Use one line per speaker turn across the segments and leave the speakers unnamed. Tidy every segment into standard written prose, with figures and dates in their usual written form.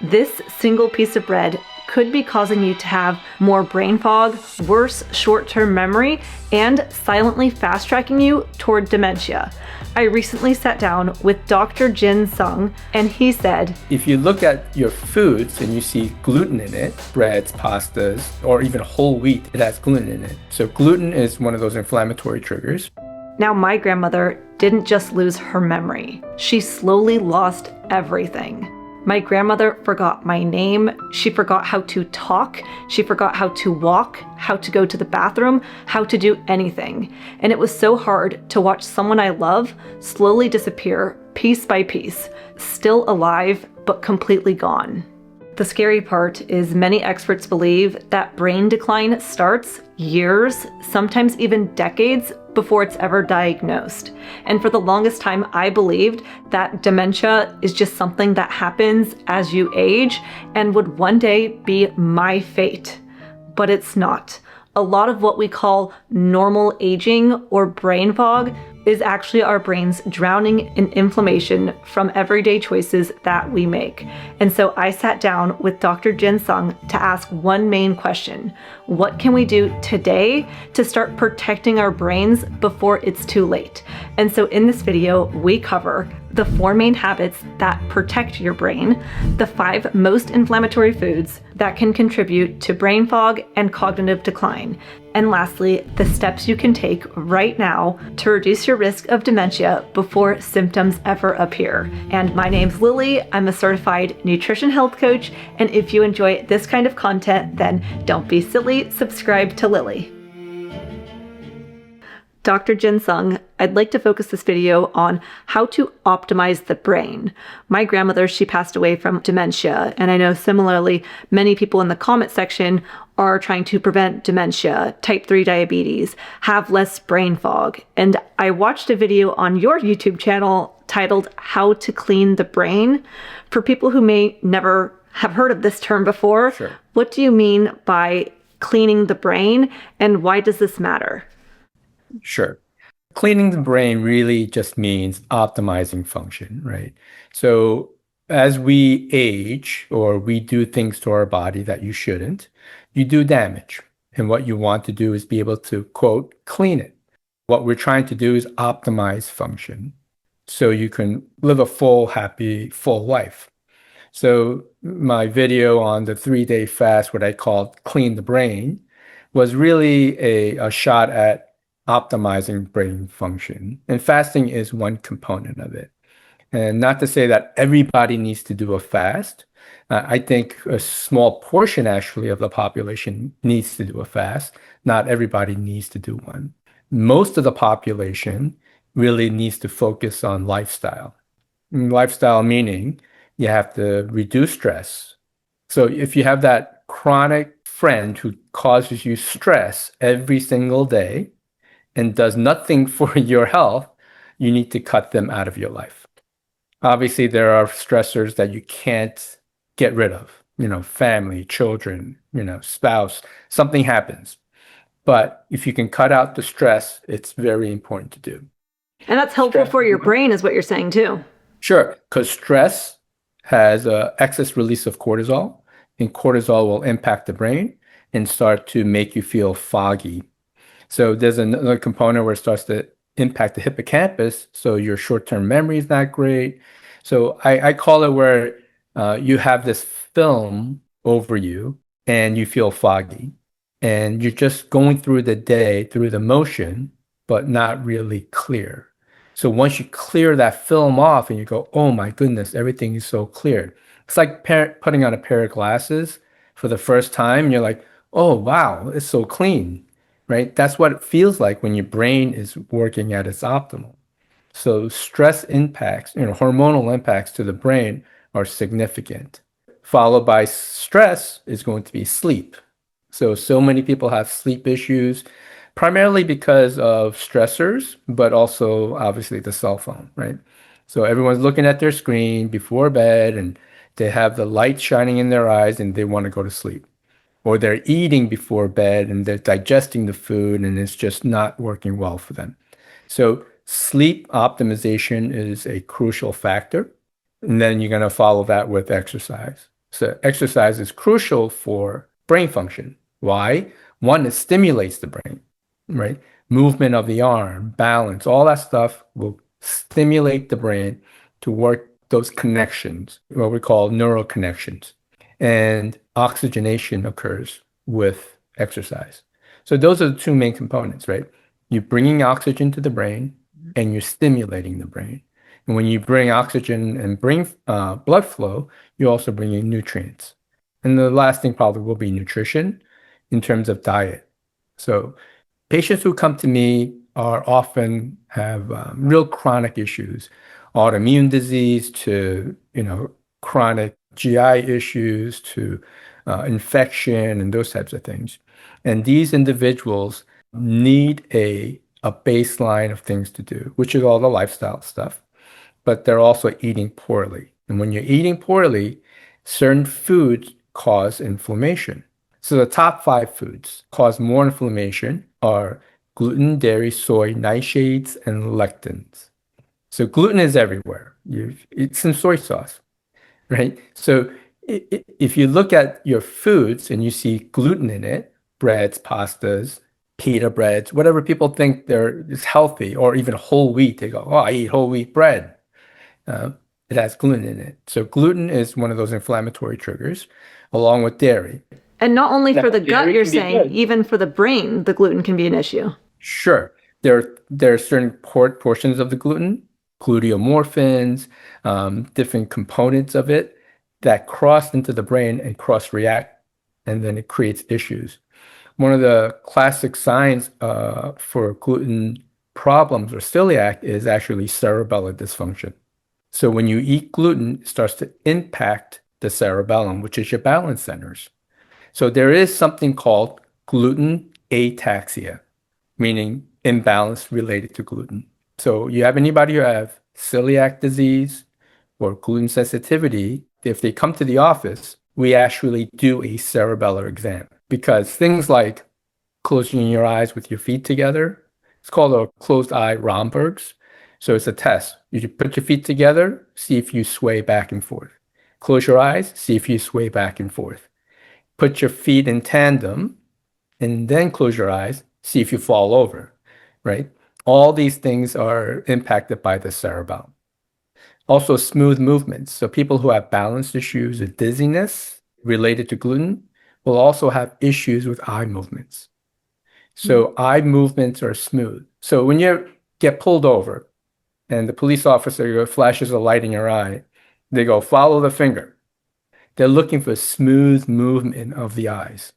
This single piece of bread could be causing you to have more brain fog, worse short-term memory, and silently fast-tracking you toward dementia. I recently sat down with Dr. Jin Sung, and he said,
if you look at your foods and you see gluten in it, breads, pastas, or even whole wheat, it has gluten in it. So gluten is one of those inflammatory triggers.
Now, my grandmother didn't just lose her memory. She slowly lost everything. My grandmother forgot my name, she forgot how to talk, she forgot how to walk, how to go to the bathroom, how to do anything. And it was so hard to watch someone I love slowly disappear piece by piece, still alive, but completely gone. The scary part is many experts believe that brain decline starts years, sometimes even decades, before it's ever diagnosed. And for the longest time, I believed that dementia is just something that happens as you age and would one day be my fate. But it's not. A lot of what we call normal aging or brain fog is actually our brains drowning in inflammation from everyday choices that we make. And so I sat down with Dr. Jin Sung to ask one main question. What can we do today to start protecting our brains before it's too late? And so in this video, we cover the 4 main habits that protect your brain, the 5 most inflammatory foods that can contribute to brain fog and cognitive decline, and lastly, the steps you can take right now to reduce your risk of dementia before symptoms ever appear. And my name's Lillie, I'm a certified nutrition health coach, and if you enjoy this kind of content, then don't be silly, subscribe to Lillie. Dr. Jin Sung, I'd like to focus this video on how to optimize the brain. My grandmother, she passed away from dementia, and I know similarly, many people in the comment section are trying to prevent dementia, type 3 diabetes, have less brain fog. And I watched a video on your YouTube channel titled How to Clean the Brain. For people who may never have heard of this term before,
Sure.
What do you mean by cleaning the brain, and why does this matter?
Sure. Cleaning the brain really just means optimizing function, right? So as we age or we do things to our body that you shouldn't, you do damage. And what you want to do is be able to, quote, clean it. What we're trying to do is optimize function so you can live a full, happy, full life. So my video on the 3-day fast, what I called Clean the Brain, was really a shot at optimizing brain function. And fasting is one component of it. And not to say that everybody needs to do a fast. I think a small portion actually of the population needs to do a fast. Not everybody needs to do one. Most of the population really needs to focus on lifestyle. And lifestyle meaning you have to reduce stress. So if you have that chronic friend who causes you stress every single day, and does nothing for your health, you need to cut them out of your life. Obviously, there are stressors that you can't get rid of, family, children, spouse, something happens. But if you can cut out the stress, it's very important to do.
And that's helpful for your brain is what you're saying too.
Sure, because stress has an excess release of cortisol, and cortisol will impact the brain and start to make you feel foggy. So there's another component where it starts to impact the hippocampus. So your short-term memory is not great. So I call it where you have this film over you and you feel foggy. And you're just going through the day, through the motion, but not really clear. So once you clear that film off and you go, oh my goodness, everything is so clear. It's like putting on a pair of glasses for the first time. You're like, oh, wow, it's so clean. Right? That's what it feels like when your brain is working at its optimal. So stress impacts, hormonal impacts to the brain are significant. Followed by stress is going to be sleep. So many people have sleep issues, primarily because of stressors, but also obviously the cell phone, right? So everyone's looking at their screen before bed and they have the light shining in their eyes and they want to go to sleep. Or they're eating before bed and they're digesting the food and it's just not working well for them. So sleep optimization is a crucial factor. And then you're going to follow that with exercise. So exercise is crucial for brain function. Why? One, it stimulates the brain, right? Movement of the arm, balance, all that stuff will stimulate the brain to work those connections, what we call neural connections. And oxygenation occurs with exercise. So those are the two main components, right? You're bringing oxygen to the brain and you're stimulating the brain. And when you bring oxygen and bring blood flow, you also bring in nutrients. And the last thing probably will be nutrition in terms of diet. So patients who come to me are often have real chronic issues, autoimmune disease to, chronic GI issues to infection and those types of things. And these individuals need a baseline of things to do, which is all the lifestyle stuff, but they're also eating poorly. And when you're eating poorly, certain foods cause inflammation. So the top 5 foods cause more inflammation are gluten, dairy, soy, nightshades, and lectins. So gluten is everywhere. It's in soy sauce, right? So if you look at your foods and you see gluten in it, breads, pastas, pita breads, whatever people think is healthy, or even whole wheat, they go, oh, I eat whole wheat bread. It has gluten in it. So gluten is one of those inflammatory triggers, along with dairy.
And not only for the gut,
dairy
you're
can be
saying,
good.
even for the brain, the gluten can be an issue.
Sure. There are certain portions of the gluten, gluteomorphins, different components of it that cross into the brain and cross-react, and then it creates issues. One of the classic signs for gluten problems or celiac is actually cerebellar dysfunction. So when you eat gluten, it starts to impact the cerebellum, which is your balance centers. So there is something called gluten ataxia, meaning imbalance related to gluten. So you have anybody who have celiac disease or gluten sensitivity, if they come to the office, we actually do a cerebellar exam because things like closing your eyes with your feet together, it's called a closed eye Romberg's. So it's a test. You put your feet together, see if you sway back and forth. Close your eyes, see if you sway back and forth. Put your feet in tandem and then close your eyes, see if you fall over, right? All these things are impacted by the cerebellum. Also, smooth movements. So people who have balance issues or dizziness related to gluten will also have issues with eye movements. So eye movements are smooth. So when you get pulled over and the police officer flashes a light in your eye, they go, follow the finger. They're looking for smooth movement of the eyes.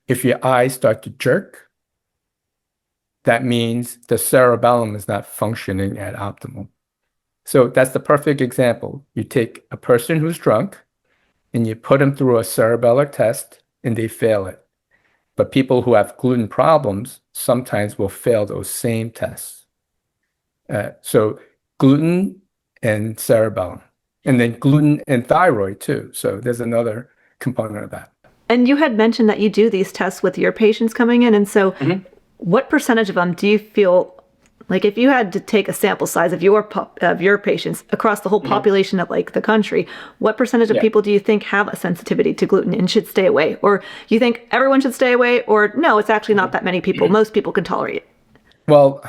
If your eyes start to jerk, that means the cerebellum is not functioning at optimal. So that's the perfect example. You take a person who's drunk and you put them through a cerebellar test and they fail it. But people who have gluten problems sometimes will fail those same tests. So gluten and cerebellum, and then gluten and thyroid too. So there's another component of that.
And you had mentioned that you do these tests with your patients coming in. And so what percentage of them do you feel like if you had to take a sample size of your patients across the whole population of like the country, what percentage of people do you think have a sensitivity to gluten and should stay away? Or you think everyone should stay away? Or no, it's actually not that many people. Most people can tolerate it.
Well,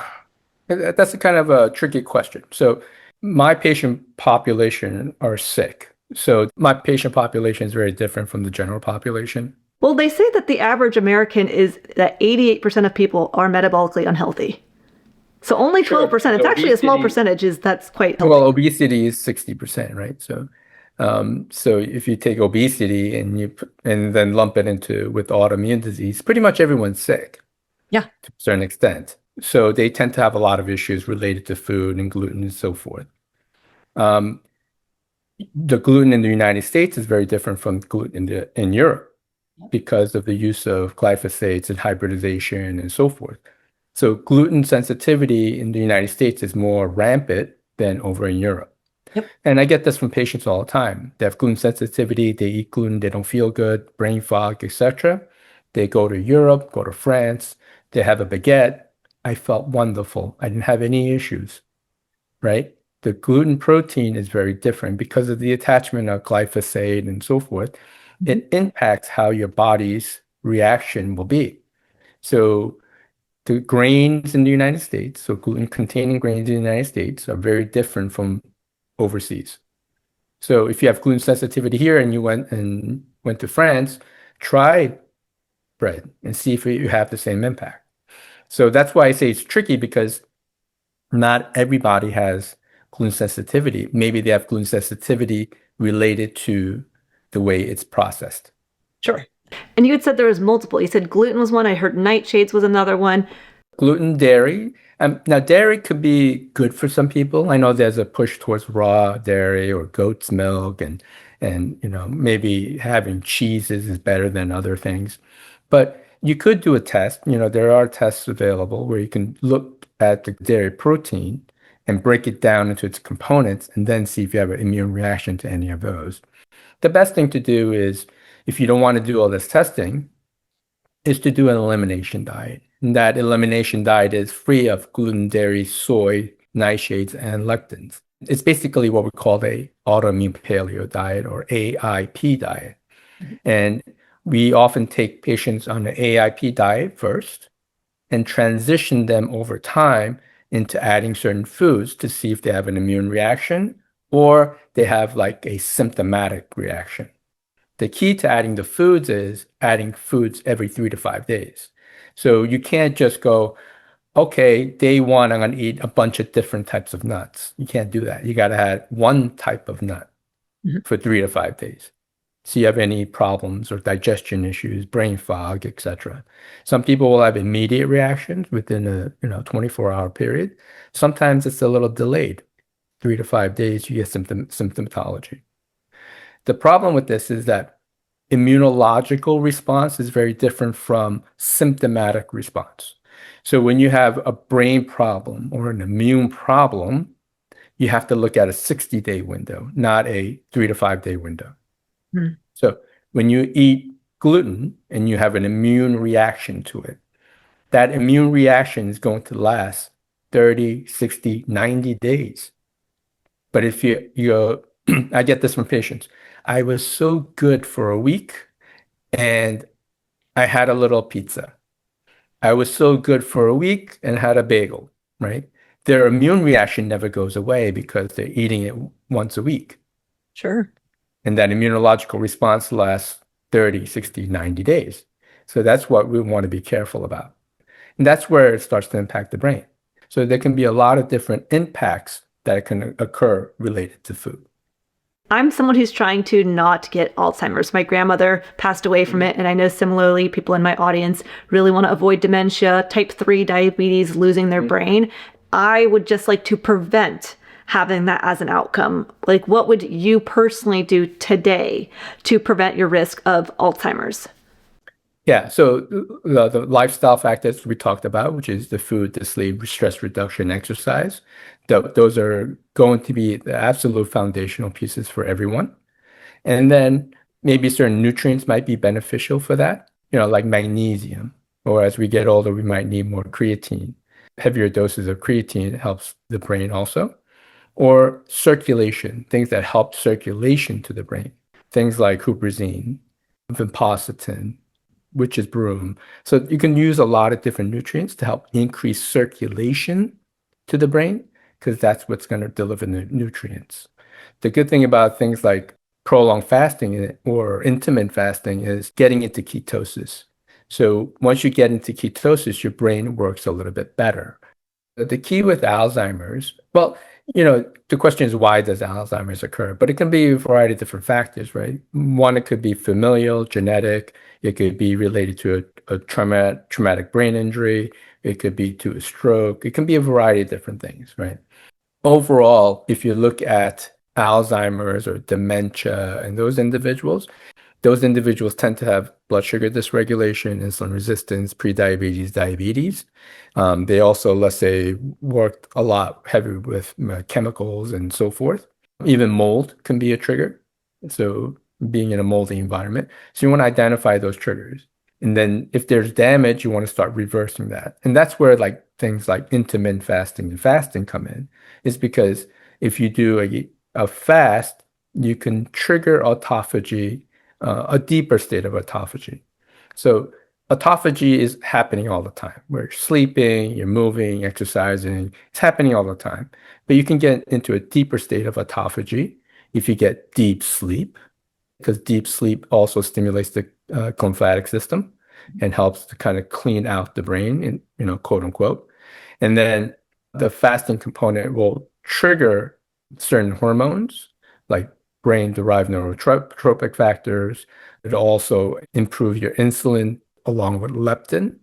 that's a kind of a tricky question. So my patient population are sick. So my patient population is very different from the general population.
Well, they say that the average American is that 88% of people are metabolically unhealthy. So only 12%, it's actually a small percentage, that's quite healthy.
Well, obesity is 60%, right? So so if you take obesity and then lump it into with autoimmune disease, pretty much everyone's sick.
Yeah.
To a certain extent. So they tend to have a lot of issues related to food and gluten and so forth. The gluten in the United States is very different from gluten in Europe because of the use of glyphosates and hybridization and so forth. So gluten sensitivity in the United States is more rampant than over in Europe.
Yep.
And I get this from patients all the time. They have gluten sensitivity, they eat gluten, they don't feel good, brain fog, etc. They go to Europe, go to France, they have a baguette. I felt wonderful. I didn't have any issues, right? The gluten protein is very different because of the attachment of glyphosate and so forth. It impacts how your body's reaction will be. So the grains in the United States, so gluten-containing grains in the United States, are very different from overseas. So if you have gluten sensitivity here and you went to France, try bread and see if you have the same impact. So that's why I say it's tricky because not everybody has gluten sensitivity. Maybe they have gluten sensitivity related to the way it's processed.
Sure. And you had said there was multiple. You said gluten was one. I heard nightshades was another one.
Gluten, dairy. Now, dairy could be good for some people. I know there's a push towards raw dairy or goat's milk, and maybe having cheeses is better than other things. But you could do a test. There are tests available where you can look at the dairy protein and break it down into its components and then see if you have an immune reaction to any of those. The best thing to do is, if you don't want to do all this testing, is to do an elimination diet. And that elimination diet is free of gluten, dairy, soy, nightshades, and lectins. It's basically what we call a autoimmune paleo diet or AIP diet. And we often take patients on the AIP diet first and transition them over time into adding certain foods to see if they have an immune reaction or they have like a symptomatic reaction. The key to adding the foods is adding foods every 3 to 5 days. So you can't just go, okay, day one, I'm going to eat a bunch of different types of nuts. You can't do that. You got to add one type of nut for 3 to 5 days. See you have any problems or digestion issues, brain fog, etc. Some people will have immediate reactions within a 24-hour period. Sometimes it's a little delayed. 3 to 5 days, you get symptomatology. The problem with this is that immunological response is very different from symptomatic response. So when you have a brain problem or an immune problem, you have to look at a 60-day window, not a 3 to 5 day window. So when you eat gluten and you have an immune reaction to it, that immune reaction is going to last 30, 60, 90 days. But if I get this from patients. I was so good for a week and I had a little pizza. I was so good for a week and had a bagel, right? Their immune reaction never goes away because they're eating it once a week.
Sure.
And that immunological response lasts 30, 60, 90 days. So that's what we want to be careful about. And that's where it starts to impact the brain. So there can be a lot of different impacts that can occur related to food.
I'm someone who's trying to not get Alzheimer's. My grandmother passed away from it, and I know similarly people in my audience really want to avoid dementia, type 3 diabetes, losing their brain. I would just like to prevent having that as an outcome. Like, what would you personally do today to prevent your risk of Alzheimer's?
Yeah, so the lifestyle factors we talked about, which is the food, the sleep, stress reduction, exercise, those are going to be the absolute foundational pieces for everyone. And then maybe certain nutrients might be beneficial for that, like magnesium, or as we get older, we might need more creatine. Heavier doses of creatine helps the brain also. Or circulation, things that help circulation to the brain, things like huperzine, vinpocetine, witch's broom. So you can use a lot of different nutrients to help increase circulation to the brain because that's what's going to deliver the nutrients. The good thing about things like prolonged fasting or intermittent fasting is getting into ketosis. So once you get into ketosis, your brain works a little bit better. The key with Alzheimer's, well, the question is, why does Alzheimer's occur? But it can be a variety of different factors, right? One, it could be familial, genetic. It could be related to a traumatic brain injury. It could be to a stroke. It can be a variety of different things, right? Overall, if you look at Alzheimer's or dementia and those individuals tend to have blood sugar dysregulation, insulin resistance, prediabetes, diabetes. They also, let's say, worked a lot heavy with chemicals and so forth. Even mold can be a trigger. So being in a moldy environment. So you want to identify those triggers. And then if there's damage, you want to start reversing that. And that's where things like intermittent fasting and fasting come in, is because If you do a fast, you can trigger autophagy, a deeper state of autophagy. So autophagy is happening all the time. We're sleeping, you're moving, exercising. It's happening all the time. But you can get into a deeper state of autophagy if you get deep sleep, because deep sleep also stimulates the glymphatic system and helps to kind of clean out the brain, and quote unquote. And then the fasting component will trigger certain hormones like brain-derived neurotropic factors. It'll also improve your insulin along with leptin,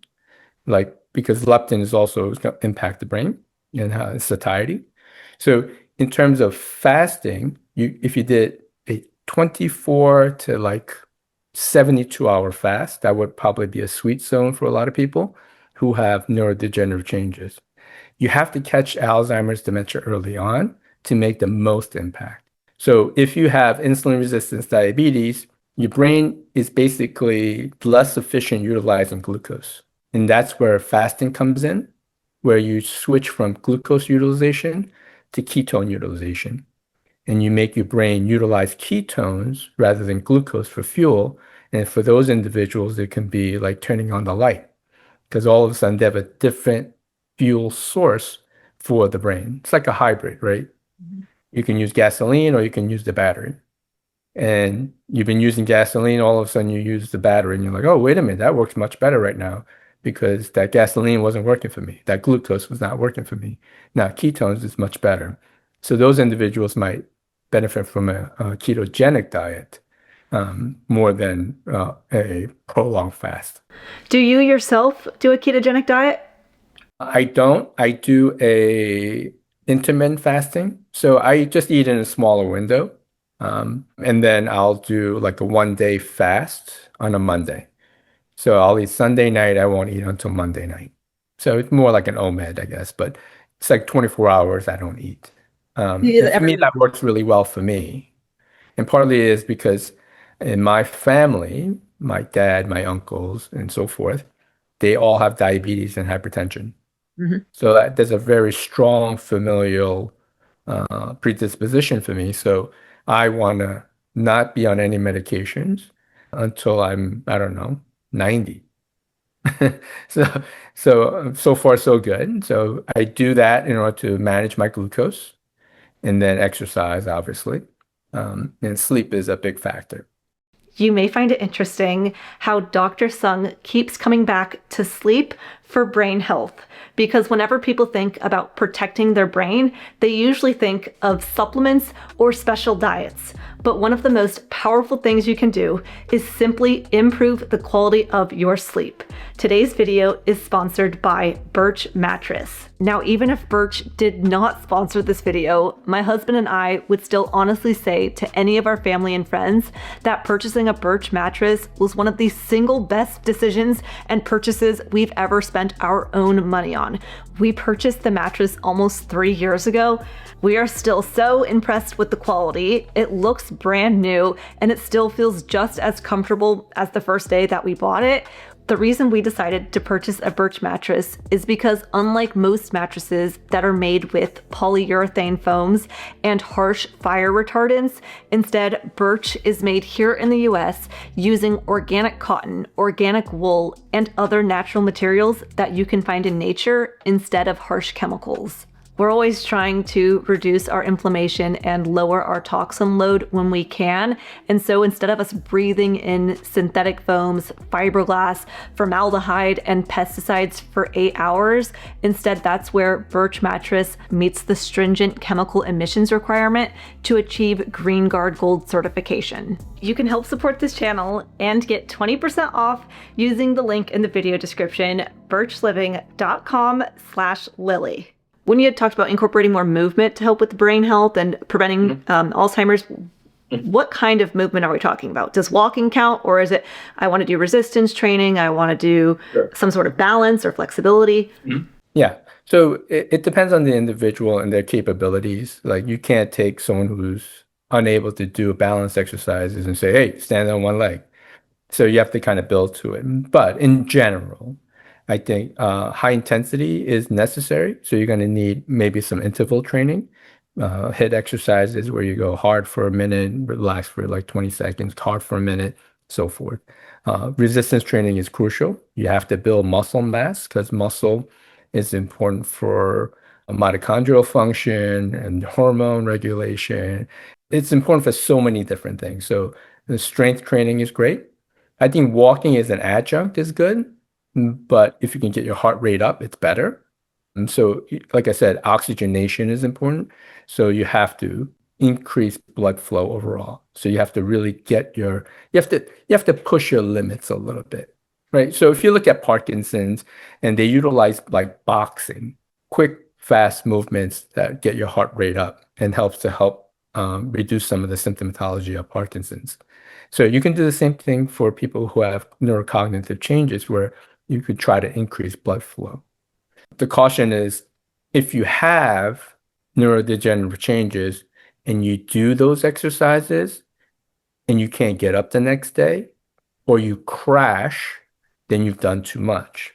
like because leptin is also going to impact the brain and satiety. So in terms of fasting, if you did a 24 to like 72-hour fast, that would probably be a sweet zone for a lot of people who have neurodegenerative changes. You have to catch Alzheimer's dementia early on to make the most impact. So if you have insulin resistance diabetes, your brain is basically less efficient utilizing glucose. And that's where fasting comes in, where you switch from glucose utilization to ketone utilization. And you make your brain utilize ketones rather than glucose for fuel. And for those individuals, it can be like turning on the light, because all of a sudden they have a different fuel source for the brain. It's like a hybrid, right? Mm-hmm. You can use gasoline or you can use the battery. And you've been using gasoline, all of a sudden you use the battery and you're like, oh, wait a minute, that works much better right now because that gasoline wasn't working for me. That glucose was not working for me. Now ketones is much better. So those individuals might benefit from a ketogenic diet more than a prolonged fast.
Do you yourself do a ketogenic diet?
I don't. I do a intermittent fasting. So I just eat in a smaller window. And then I'll do like a 1-day fast on a Monday. So I'll eat Sunday night. I won't eat until Monday night. So it's more like an OMAD, I guess, but it's like 24 hours I don't eat. And for me, that works really well for me. And partly it is because in my family, my dad, my uncles, and so forth, they all have diabetes and hypertension. Mm-hmm. So there's a very strong familial predisposition for me. So I want to not be on any medications until I'm, I don't know, 90. So far, so good. So I do that in order to manage my glucose and then exercise, obviously. And sleep is a big factor.
You may find it interesting how Dr. Sung keeps coming back to sleep for brain health, because whenever people think about protecting their brain, they usually think of supplements or special diets. But one of the most powerful things you can do is simply improve the quality of your sleep. Today's video is sponsored by Birch Mattress. Now, even if Birch did not sponsor this video, my husband and I would still honestly say to any of our family and friends that purchasing a Birch mattress was one of the single best decisions and purchases we've ever spent our own money on. We purchased the mattress almost 3 years ago. We are still so impressed with the quality. It looks brand new and it still feels just as comfortable as the first day that we bought it. The reason we decided to purchase a Birch mattress is because unlike most mattresses that are made with polyurethane foams and harsh fire retardants, instead Birch is made here in the US using organic cotton, organic wool, and other natural materials that you can find in nature instead of harsh chemicals. We're always trying to reduce our inflammation and lower our toxin load when we can. And so instead of us breathing in synthetic foams, fiberglass, formaldehyde, and pesticides for 8 hours, instead that's where Birch Mattress meets the stringent chemical emissions requirement to achieve Green Guard Gold certification. You can help support this channel and get 20% off using the link in the video description, birchliving.com/Lillie. When you had talked about incorporating more movement to help with brain health and preventing Alzheimer's, what kind of movement are we talking about? Does walking count, or is it, I want to do resistance training, I want to do some sort of balance or flexibility?
Yeah. So it depends on the individual and their capabilities. Like you can't take someone who's unable to do balance exercises and say, hey, stand on one leg. So you have to kind of build to it. But in general, I think high intensity is necessary. So you're going to need maybe some interval training, HIIT exercises where you go hard for a minute, relax for like 20 seconds, hard for a minute, so forth. Resistance training is crucial. You have to build muscle mass because muscle is important for mitochondrial function and hormone regulation. It's important for so many different things. So the strength training is great. I think walking as an adjunct is good, but if you can get your heart rate up, it's better. And so, like I said, oxygenation is important. So you have to increase blood flow overall. So you have to really you have to push your limits a little bit, right? So if you look at Parkinson's and they utilize like boxing, quick, fast movements that get your heart rate up and helps to help reduce some of the symptomatology of Parkinson's. So you can do the same thing for people who have neurocognitive changes where you could try to increase blood flow. The caution is if you have neurodegenerative changes and you do those exercises and you can't get up the next day or you crash, then you've done too much.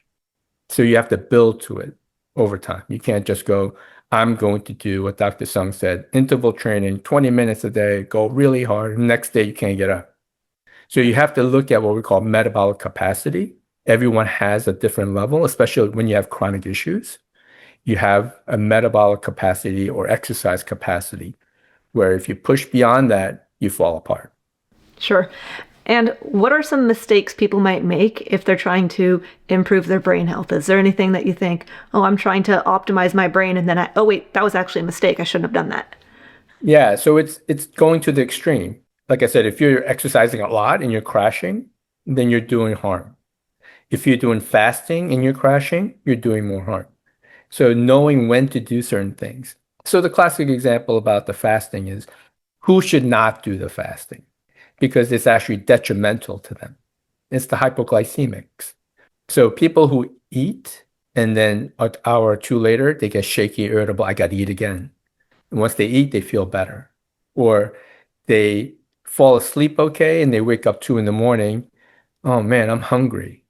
So you have to build to it over time. You can't just go, I'm going to do what Dr. Sung said, interval training, 20 minutes a day, go really hard. And the next day you can't get up. So you have to look at what we call metabolic capacity. Everyone has a different level, especially when you have chronic issues. You have a metabolic capacity or exercise capacity where if you push beyond that, you fall apart.
Sure. And what are some mistakes people might make if they're trying to improve their brain health? Is there anything that you think, oh, I'm trying to optimize my brain, and then oh wait, that was actually a mistake. I shouldn't have done that.
Yeah, so it's going to the extreme. Like I said, if you're exercising a lot and you're crashing, then you're doing harm. If you're doing fasting and you're crashing, you're doing more harm. So knowing when to do certain things. So the classic example about the fasting is who should not do the fasting because it's actually detrimental to them. It's the hypoglycemics. So people who eat and then an hour or two later, they get shaky, irritable, I got to eat again. And once they eat, they feel better. Or they fall asleep okay and they wake up 2 in the morning. Oh man, I'm hungry.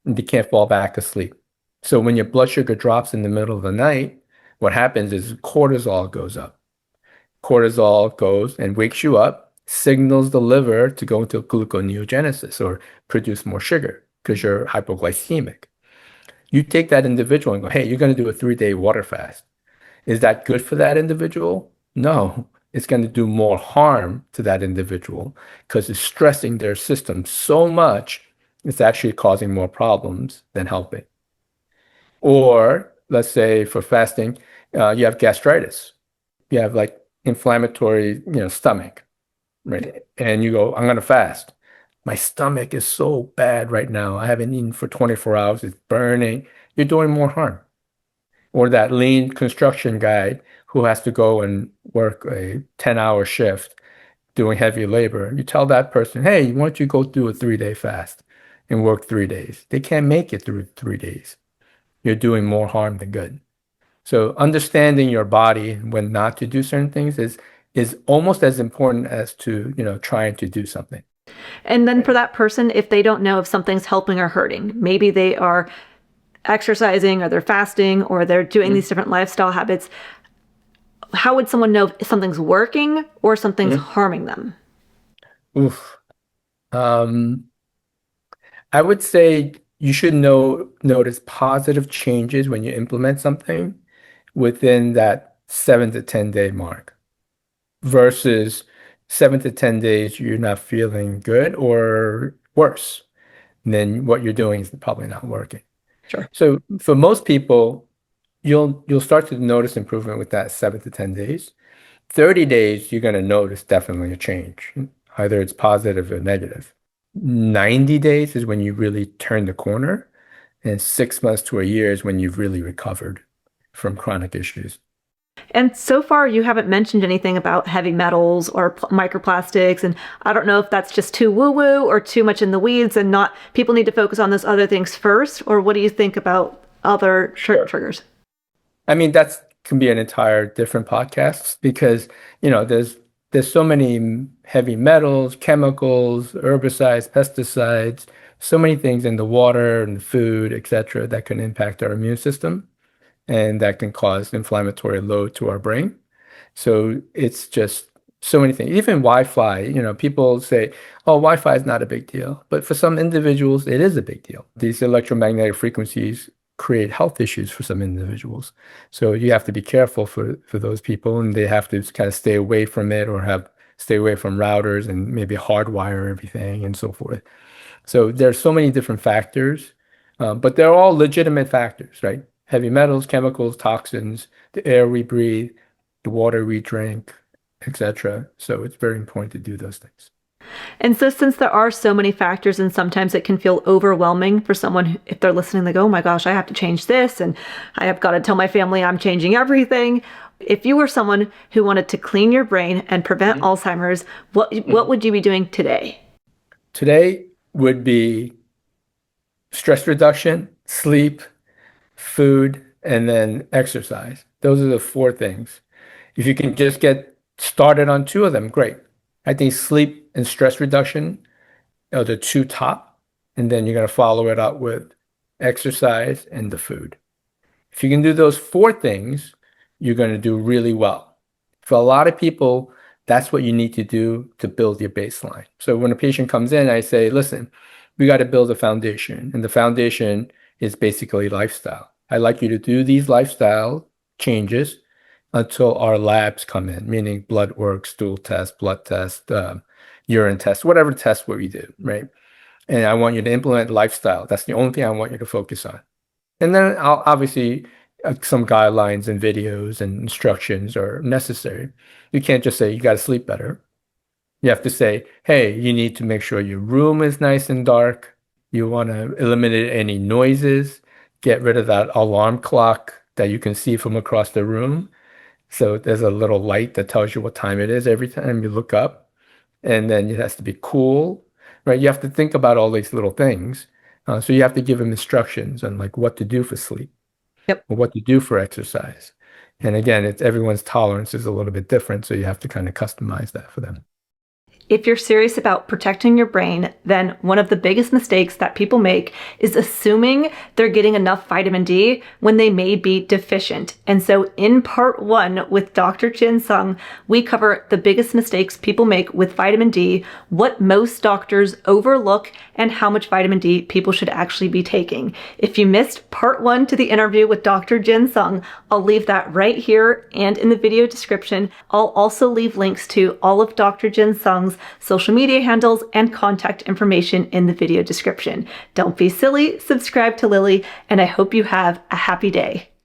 And they can't fall back asleep. So when your blood sugar drops in the middle of the night, what happens is cortisol goes up. Cortisol goes and wakes you up, signals the liver to go into gluconeogenesis or produce more sugar because you're hypoglycemic. You take that individual and go, hey, you're going to do a 3-day water fast. Is that good for that individual? No, it's going to do more harm to that individual because it's stressing their system so much, it's actually causing more problems than helping. Or let's say for fasting, you have gastritis. You have like inflammatory, stomach, right? And you go, I'm going to fast. My stomach is so bad right now. I haven't eaten for 24 hours. It's burning. You're doing more harm. Or that lean construction guy who has to go and work a 10-hour shift doing heavy labor. You tell that person, hey, why don't you go do a 3-day fast and work 3 days? They can't make it through 3 days. You're doing more harm than good. So understanding your body when not to do certain things is almost as important as to, trying to do something.
And then for that person, if they don't know if something's helping or hurting, maybe they are exercising or they're fasting or they're doing these different lifestyle habits, how would someone know if something's working or something's harming them?
Oof. I would say you should notice positive changes when you implement something within that 7 to 10 day mark versus 7 to 10 days you're not feeling good or worse, then what you're doing is probably not working.
Sure.
So for most people, you'll start to notice improvement with that 7 to 10 days. 30 days, you're going to notice definitely a change. Either it's positive or negative. 90 days is when you really turn the corner, and 6 months to a year is when you've really recovered from chronic issues.
And so far, you haven't mentioned anything about heavy metals or microplastics. And I don't know if that's just too woo-woo or too much in the weeds and not people need to focus on those other things first. Or what do you think about other triggers?
I mean, that can be an entire different podcast because, there's so many heavy metals, chemicals, herbicides, pesticides, so many things in the water and the food, etc., that can impact our immune system and that can cause inflammatory load to our brain. So it's just so many things. Even Wi-Fi, people say, oh, Wi-Fi is not a big deal. But for some individuals, it is a big deal. These electromagnetic frequencies create health issues for some individuals. So you have to be careful for those people, and they have to kind of stay away from it or stay away from routers and maybe hardwire everything and so forth. So there's so many different factors, but they're all legitimate factors, right? Heavy metals, chemicals, toxins, the air we breathe, the water we drink, etc. So it's very important to do those things.
And so since there are so many factors and sometimes it can feel overwhelming for someone, if they're listening, they go, oh my gosh, I have to change this. And I have got to tell my family I'm changing everything. If you were someone who wanted to clean your brain and prevent Alzheimer's, what would you be doing today?
Today would be stress reduction, sleep, food, and then exercise. Those are the 4 things. If you can just get started on 2 of them, great. I think sleep and stress reduction are the 2 top, and then you're going to follow it up with exercise and the food. If you can do those 4 things, you're going to do really well. For a lot of people, that's what you need to do to build your baseline. So when a patient comes in, I say, listen, we got to build a foundation, and the foundation is basically lifestyle. I'd like you to do these lifestyle changes until our labs come in, meaning blood work, stool test, blood test, urine test, whatever test we do, right? And I want you to implement lifestyle. That's the only thing I want you to focus on. And then I'll obviously some guidelines and videos and instructions are necessary. You can't just say you got to sleep better. You have to say, hey, you need to make sure your room is nice and dark. You want to eliminate any noises, get rid of that alarm clock that you can see from across the room. So there's a little light that tells you what time it is every time you look up. And then it has to be cool, right? You have to think about all these little things. So you have to give them instructions on like what to do for sleep.
Yep.
Or what to do for exercise. And again, everyone's tolerance is a little bit different. So you have to kind of customize that for them.
If you're serious about protecting your brain, then one of the biggest mistakes that people make is assuming they're getting enough vitamin D when they may be deficient. And so in part 1 with Dr. Jin Sung, we cover the biggest mistakes people make with vitamin D, what most doctors overlook, and how much vitamin D people should actually be taking. If you missed part 1 to the interview with Dr. Jin Sung, I'll leave that right here and in the video description. I'll also leave links to all of Dr. Jin Sung's social media handles and contact information in the video description. Don't be silly, subscribe to Lillie, and I hope you have a happy day.